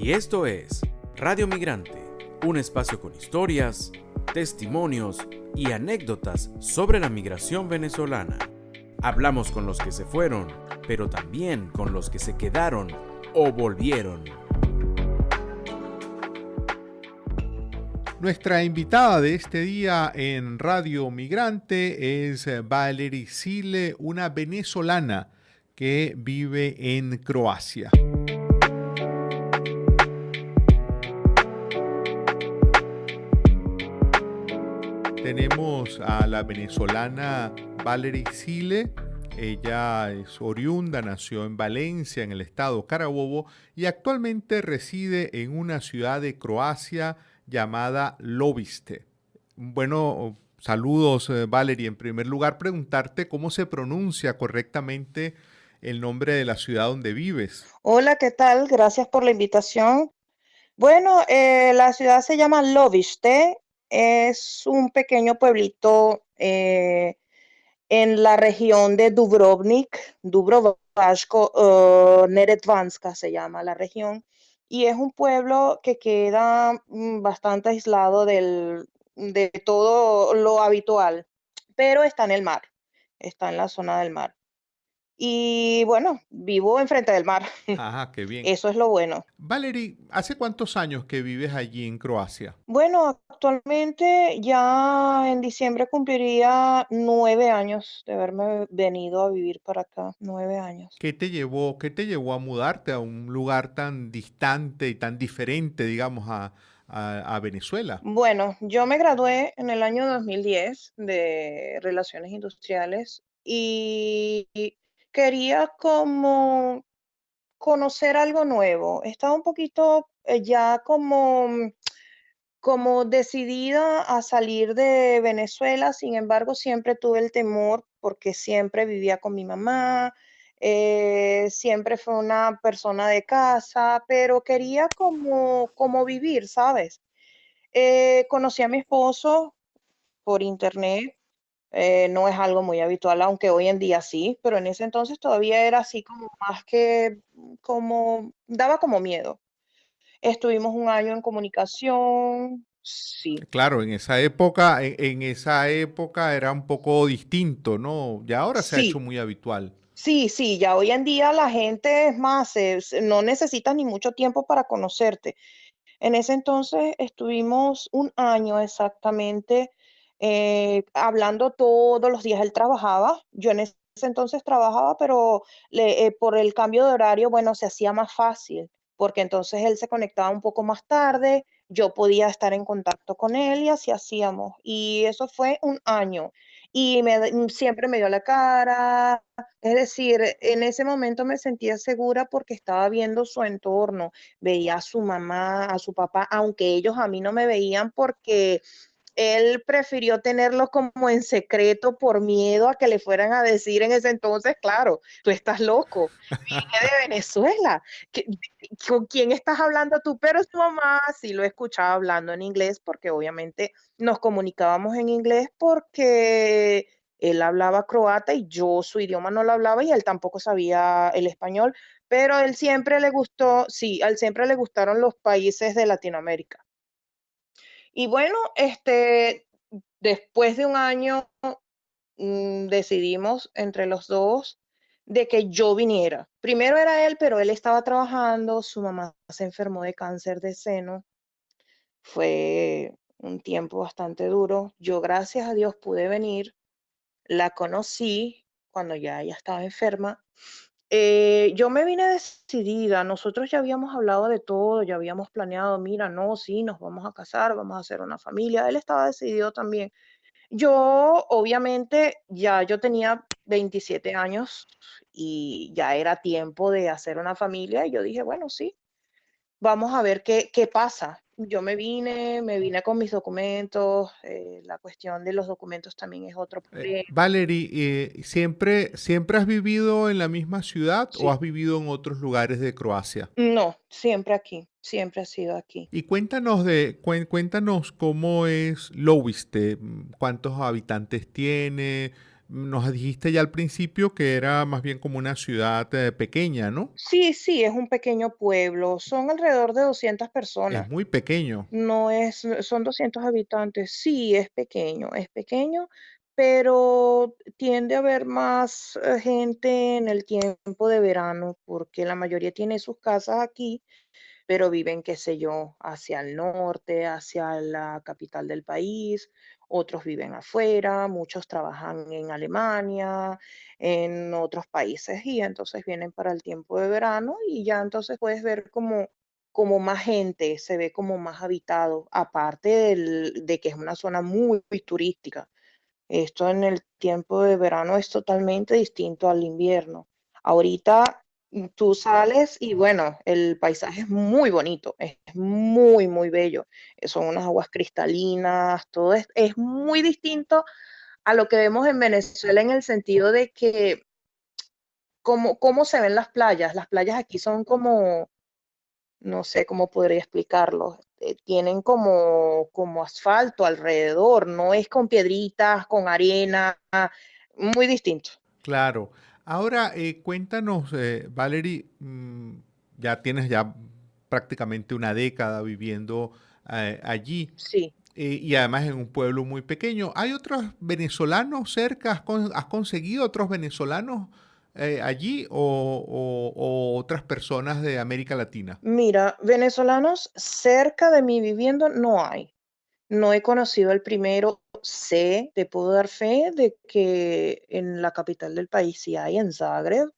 Y esto es Radio Migrante, un espacio con historias, testimonios y anécdotas sobre la migración venezolana. Hablamos con los que se fueron, pero también con los que se quedaron o volvieron. Nuestra invitada de este día en Radio Migrante es Valerie Sile, una venezolana que vive en Croacia. Tenemos a la venezolana Valerie Sile. Ella es oriunda, nació en Valencia, en el estado Carabobo, y actualmente reside en una ciudad de Croacia llamada Loviste. Bueno, saludos Valerie. En primer lugar, preguntarte cómo se pronuncia correctamente el nombre de la ciudad donde vives. Hola, ¿qué tal? Gracias por la invitación. Bueno, la ciudad se llama Loviste, es un pequeño pueblito en la región de Dubrovnik, Neretvanska se llama la región, y es un pueblo que queda bastante aislado de todo lo habitual, pero está en el mar, está en la zona del mar. Y bueno, vivo enfrente del mar. Ajá, qué bien. Eso es lo bueno. Valerie, ¿hace cuántos años que vives allí en Croacia? Bueno, actualmente ya en diciembre cumpliría 9 años de haberme venido a vivir para acá. 9 años. ¿Qué te llevó a mudarte a un lugar tan distante y tan diferente, digamos, a Venezuela? Bueno, yo me gradué en el año 2010 de Relaciones Industriales y quería como conocer algo nuevo. Estaba un poquito ya como decidida a salir de Venezuela. Sin embargo, siempre tuve el temor porque siempre vivía con mi mamá, siempre fue una persona de casa, pero quería como vivir, ¿sabes? Conocí a mi esposo por internet. No es algo muy habitual, aunque hoy en día sí, pero en ese entonces todavía era así como más que, como, daba como miedo. Estuvimos un año en comunicación, sí. Claro, en esa época era un poco distinto, ¿no? Ya ahora se ha hecho Sí, muy habitual. sí, sí, ya hoy en día la gente es más, no necesitas ni mucho tiempo para conocerte. En ese entonces estuvimos un año exactamente hablando todos los días. Él trabajaba, yo en ese entonces trabajaba, pero por el cambio de horario, bueno, se hacía más fácil, porque entonces él se conectaba un poco más tarde, yo podía estar en contacto con él y así hacíamos. Y eso fue un año. Y siempre me dio la cara, es decir, en ese momento me sentía segura porque estaba viendo su entorno, veía a su mamá, a su papá, aunque ellos a mí no me veían porque él prefirió tenerlo como en secreto por miedo a que le fueran a decir en ese entonces, claro, tú estás loco, vine de Venezuela, ¿qué- ¿con quién estás hablando tú? Pero su mamá sí lo escuchaba hablando en inglés porque obviamente nos comunicábamos en inglés porque él hablaba croata y yo su idioma no lo hablaba y él tampoco sabía el español, pero a él siempre le gustó, sí, a él siempre le gustaron los países de Latinoamérica. Y bueno, después de un año decidimos entre los dos de que yo viniera. Primero era él, pero él estaba trabajando, su mamá se enfermó de cáncer de seno. Fue un tiempo bastante duro. Yo, gracias a Dios, pude venir. La conocí cuando ya ella estaba enferma. Yo me vine decidida, nosotros ya habíamos hablado de todo, ya habíamos planeado, mira, no, sí, nos vamos a casar, vamos a hacer una familia. Él estaba decidido también. Yo, obviamente, ya yo tenía 27 años y ya era tiempo de hacer una familia y yo dije, bueno, sí, vamos a ver qué pasa. Yo me vine con mis documentos, la cuestión de los documentos también es otro problema. Valerie, ¿siempre has vivido en la misma ciudad o Sí, has vivido en otros lugares de Croacia? no, siempre aquí, siempre ha sido aquí. Y cuéntanos cómo es Loviste, cuántos habitantes tiene, Nos dijiste ya al principio que era más bien como una ciudad pequeña, ¿no? Sí, sí, es un pequeño pueblo, son alrededor de 200 Es personas. muy pequeño. No es, son 200 habitantes. Sí, es pequeño, pero tiende a haber más gente en el tiempo de verano, porque la mayoría tiene sus casas aquí, pero viven, qué sé yo, hacia el norte, hacia la capital del país, otros viven afuera, muchos trabajan en Alemania, en otros países, y entonces vienen para el tiempo de verano y ya entonces puedes ver como más gente, se ve como más habitado, aparte de que es una zona muy turística. Esto en el tiempo de verano es totalmente distinto al invierno. Ahorita tú sales y bueno, el paisaje es muy bonito, es muy bello. Son unas aguas cristalinas, todo es muy distinto a lo que vemos en Venezuela en el sentido de que cómo se ven las playas. Las playas aquí son como, no sé cómo podría explicarlo. Tienen como asfalto alrededor, no es con piedritas, con arena, muy distinto. Claro. Ahora, cuéntanos, Valerie, ya tienes ya prácticamente una década viviendo allí Sí. y además en un pueblo muy pequeño. ¿Hay otros venezolanos cerca? ¿Has conseguido otros venezolanos allí o otras personas de América Latina? Mira, venezolanos cerca de mi vivienda no hay. No he conocido el primero. Sé, te puedo dar fe de que en la capital del país sí hay, en Zagreb.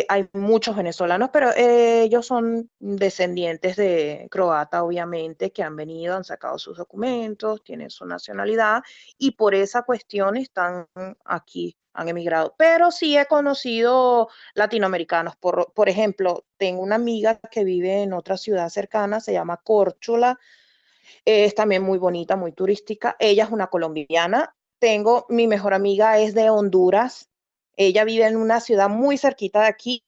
Hay muchos venezolanos, pero ellos son descendientes de croata, obviamente, que han venido, han sacado sus documentos, tienen su nacionalidad y por esa cuestión están aquí, han emigrado. Pero sí he conocido latinoamericanos. Por ejemplo, tengo una amiga que vive en otra ciudad cercana, se llama Córchula, es también muy bonita, muy turística. Ella es una colombiana. Tengo, mi mejor amiga es de Honduras. Ella vive en una ciudad muy cerquita de aquí,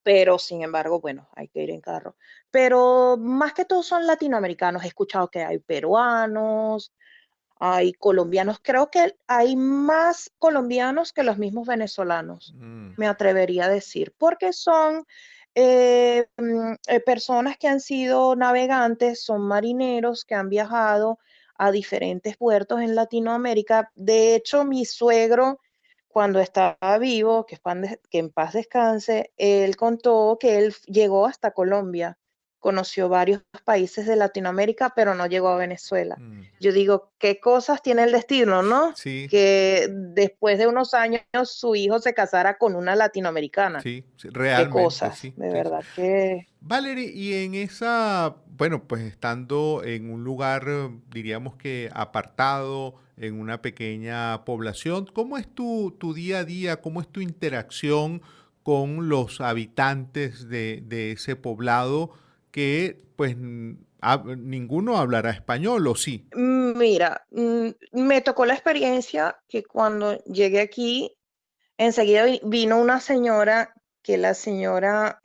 pero sin embargo, bueno, hay que ir en carro. Pero más que todo son latinoamericanos. He escuchado que hay peruanos, hay colombianos. Creo que hay más colombianos que los mismos venezolanos, Mm, me atrevería a decir, porque son personas que han sido navegantes, son marineros que han viajado a diferentes puertos en Latinoamérica. De hecho, mi suegro, cuando estaba vivo, que en paz descanse, él contó que él llegó hasta Colombia, conoció varios países de Latinoamérica, pero no llegó a Venezuela. mm. Yo digo, qué cosas tiene el destino, ¿no? Sí, Que después de unos años su hijo se casara con una latinoamericana. sí, sí, Qué realmente, cosas, sí, de sí, sí. verdad que Valerie, y en esa, bueno, pues estando en un lugar, diríamos que apartado, en una pequeña población, ¿cómo es tu día a día? ¿Cómo es tu interacción con los habitantes de ese poblado que, pues, ninguno hablará español, ¿o sí? mira, me tocó la experiencia que cuando llegué aquí, enseguida vino una señora, que la señora,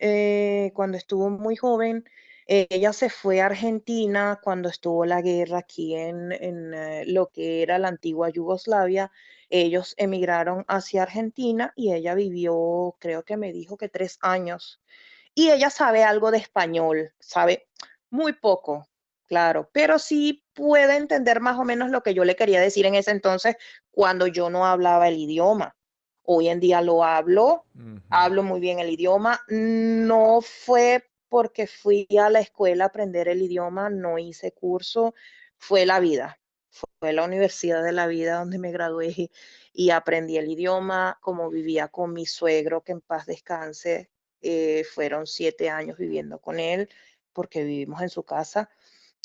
cuando estuvo muy joven, ella se fue a Argentina cuando estuvo la guerra aquí en lo que era la antigua Yugoslavia. Ellos emigraron hacia Argentina y ella vivió, creo que me dijo que 3 años. Y ella sabe algo de español, sabe muy poco, claro, pero sí puede entender más o menos lo que yo le quería decir en ese entonces cuando yo no hablaba el idioma. Hoy en día lo hablo, Ujú. hablo muy bien el idioma. No fue porque fui a la escuela a aprender el idioma, no hice curso, fue la vida, fue la universidad de la vida donde me gradué y aprendí el idioma, como vivía con mi suegro, que en paz descanse, fueron 7 años viviendo con él porque vivimos en su casa.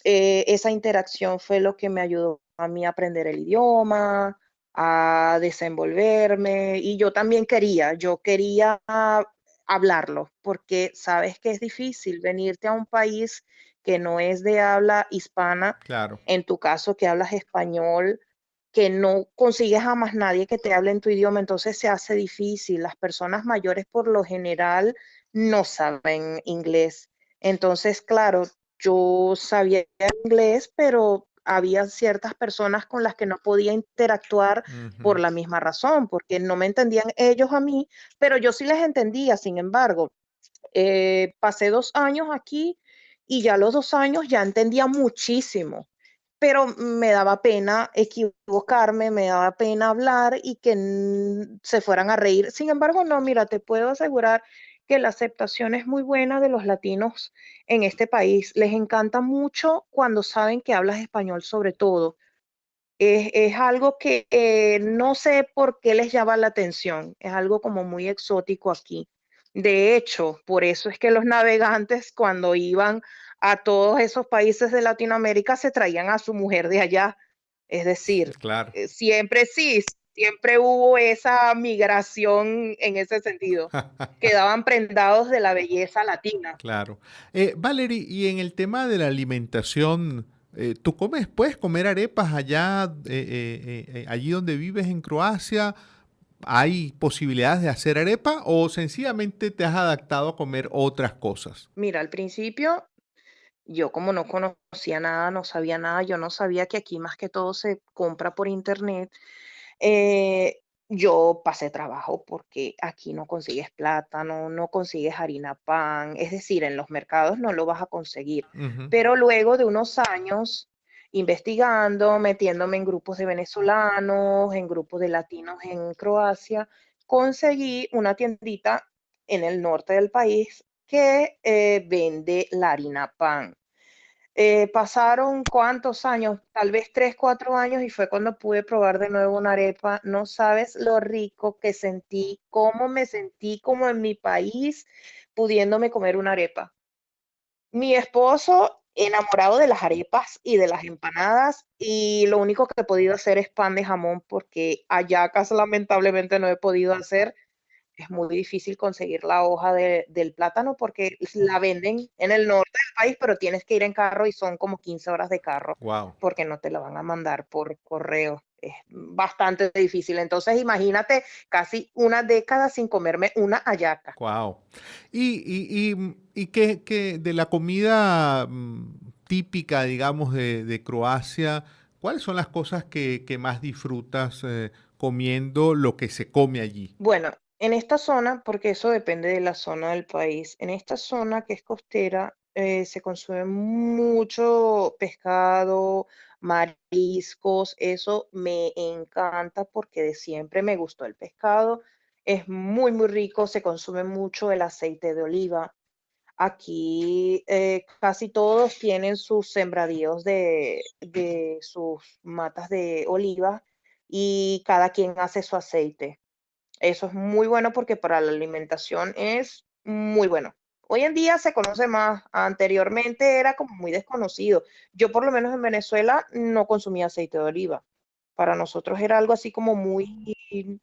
Esa interacción fue lo que me ayudó a mí a aprender el idioma, a desenvolverme y yo quería hablarlo porque sabes que es difícil venirte a un país que no es de habla hispana, Claro. en tu caso que hablas español, que no consigues a más nadie que te hable en tu idioma, entonces se hace difícil. Las personas mayores por lo general no saben inglés. Entonces, claro, yo sabía inglés, pero había ciertas personas con las que no podía interactuar por Ujú. la misma razón, porque no me entendían ellos a mí, pero yo sí les entendía. Sin embargo, pasé 2 años aquí y ya a los 2 años ya entendía muchísimo, pero me daba pena equivocarme, me daba pena hablar y que se fueran a reír. Sin embargo, no, mira, te puedo asegurar que la aceptación es muy buena de los latinos en este país. Les encanta mucho cuando saben que hablas español, sobre todo. Es algo que no sé por qué les llama la atención, es algo como muy exótico aquí. De hecho, por eso es que los navegantes cuando iban a todos esos países de Latinoamérica se traían a su mujer de allá. Es decir, Claro. siempre sí, siempre hubo esa migración en ese sentido. Quedaban prendados de la belleza latina. Claro. Valerie, y en el tema de la alimentación, ¿tú puedes comer arepas allá, allí donde vives en Croacia? ¿Hay posibilidades de hacer arepa o sencillamente te has adaptado a comer otras cosas? Mira, al principio yo como no conocía nada, no sabía nada, yo no sabía que aquí más que todo se compra por internet. Yo pasé trabajo porque aquí no consigues plátano, no consigues harina pan, es decir, en los mercados no lo vas a conseguir. Ujú. Pero luego de unos años investigando, metiéndome en grupos de venezolanos, en grupos de latinos en Croacia, conseguí una tiendita en el norte del país que vende la harina pan. Pasaron cuántos años, tal vez 3, 4 años y fue cuando pude probar de nuevo una arepa. No sabes lo rico que sentí, cómo me sentí como en mi país pudiéndome comer una arepa. Mi esposo enamorado de las arepas y de las empanadas y lo único que he podido hacer es pan de jamón porque hallacas lamentablemente no he podido hacer. Es muy difícil conseguir la hoja del plátano porque la venden en el norte del país, pero tienes que ir en carro y son como 15 horas de carro Wow. porque no te la van a mandar por correo. Es bastante difícil. Entonces, imagínate casi una década sin comerme una hallaca. Wow. Y qué de la comida típica, digamos, de Croacia, ¿cuáles son las cosas que más disfrutas comiendo lo que se come allí? Bueno, en esta zona, porque eso depende de la zona del país, en esta zona que es costera, se consume mucho pescado, mariscos, eso me encanta porque de siempre me gustó el pescado, es muy, muy rico, se consume mucho el aceite de oliva. Aquí casi todos tienen sus sembradíos de sus matas de oliva y cada quien hace su aceite. Eso es muy bueno porque para la alimentación es muy bueno. Hoy en día se conoce más, anteriormente era como muy desconocido. Yo por lo menos en Venezuela no consumía aceite de oliva. Para nosotros era algo así como muy,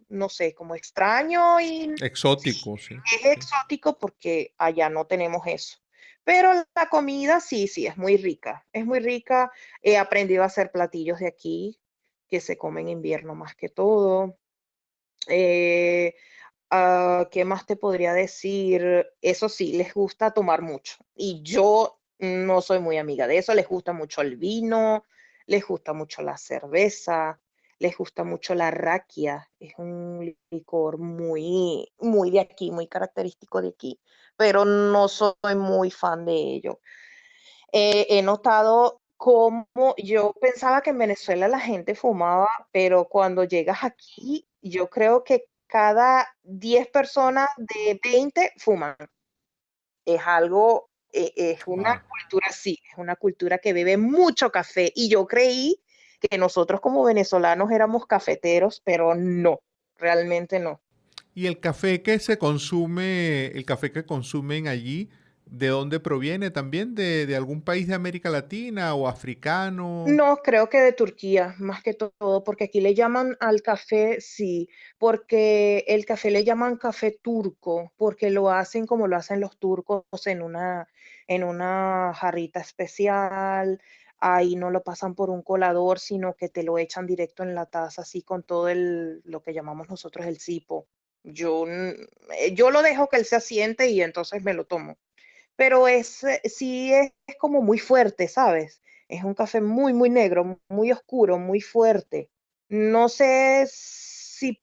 no sé, como extraño y Exótico, sí. es Sí. exótico porque allá no tenemos eso. Pero la comida sí, sí, es muy rica. Es muy rica. He aprendido a hacer platillos de aquí que se comen en invierno más que todo. Eh, ¿Qué más te podría decir? Eso sí, les gusta tomar mucho. Y yo no soy muy amiga de eso. Les gusta mucho el vino, les gusta mucho la cerveza, les gusta mucho la raquia. Es un licor muy, muy de aquí, muy característico de aquí. Pero no soy muy fan de ello. He notado cómo yo pensaba que en Venezuela la gente fumaba, pero cuando llegas aquí, yo creo que cada 10 personas de 20 fuman. Es algo, es una Wow. cultura así, es una cultura que bebe mucho café. Y yo creí que nosotros como venezolanos éramos cafeteros, pero no, realmente no. ¿Y el café que se consume, el café que consumen allí, de dónde proviene? ¿También de algún país de América Latina o africano? No, creo que de Turquía, más que todo, porque aquí le llaman al café, sí, porque el café le llaman café turco, porque lo hacen como lo hacen los turcos en una jarrita especial, ahí no lo pasan por un colador, sino que te lo echan directo en la taza, así con todo lo que llamamos nosotros el sipo. Yo lo dejo que él se asiente y entonces me lo tomo. Pero sí es como muy fuerte, ¿sabes? Es un café muy, muy negro, muy oscuro, muy fuerte. No sé si,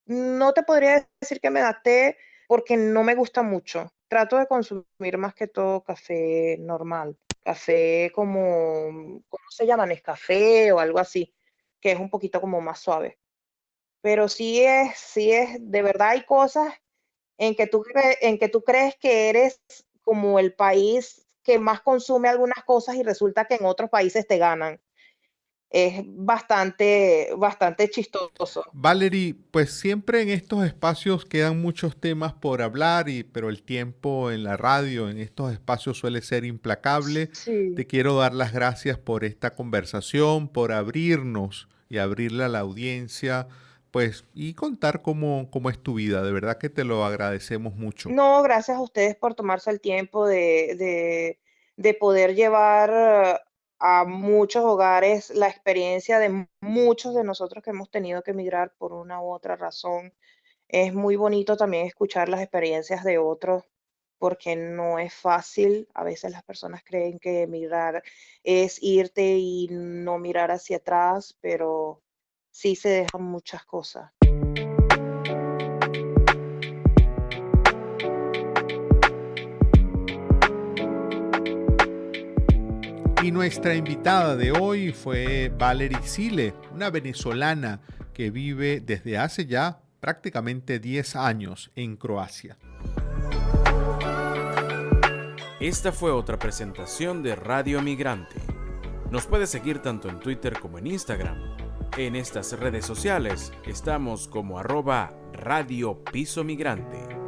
no te podría decir que me adapté porque no me gusta mucho. Trato de consumir más que todo café normal, café como, ¿cómo se llama? Nescafé o algo así, que es un poquito como más suave. Pero sí es, de verdad hay cosas en que tú crees que eres como el país que más consume algunas cosas y resulta que en otros países te ganan. Es bastante, bastante chistoso. Valerie, pues siempre en estos espacios quedan muchos temas por hablar, pero el tiempo en la radio, en estos espacios suele ser implacable. Sí. Te quiero dar las gracias por esta conversación, por abrirnos y abrirle a la audiencia, pues, y contar cómo es tu vida. De verdad que te lo agradecemos mucho. No, gracias a ustedes por tomarse el tiempo de poder llevar a muchos hogares la experiencia de muchos de nosotros que hemos tenido que emigrar por una u otra razón. Es muy bonito también escuchar las experiencias de otros, porque no es fácil. A veces las personas creen que emigrar es irte y no mirar hacia atrás, pero sí se dejan muchas cosas. Y nuestra invitada de hoy fue Valerie Sile, una venezolana que vive desde hace ya prácticamente 10 años en Croacia. Esta fue otra presentación de Radio Migrante. Nos puedes seguir tanto en Twitter como en Instagram. En estas redes sociales estamos como @Radio Piso Migrante.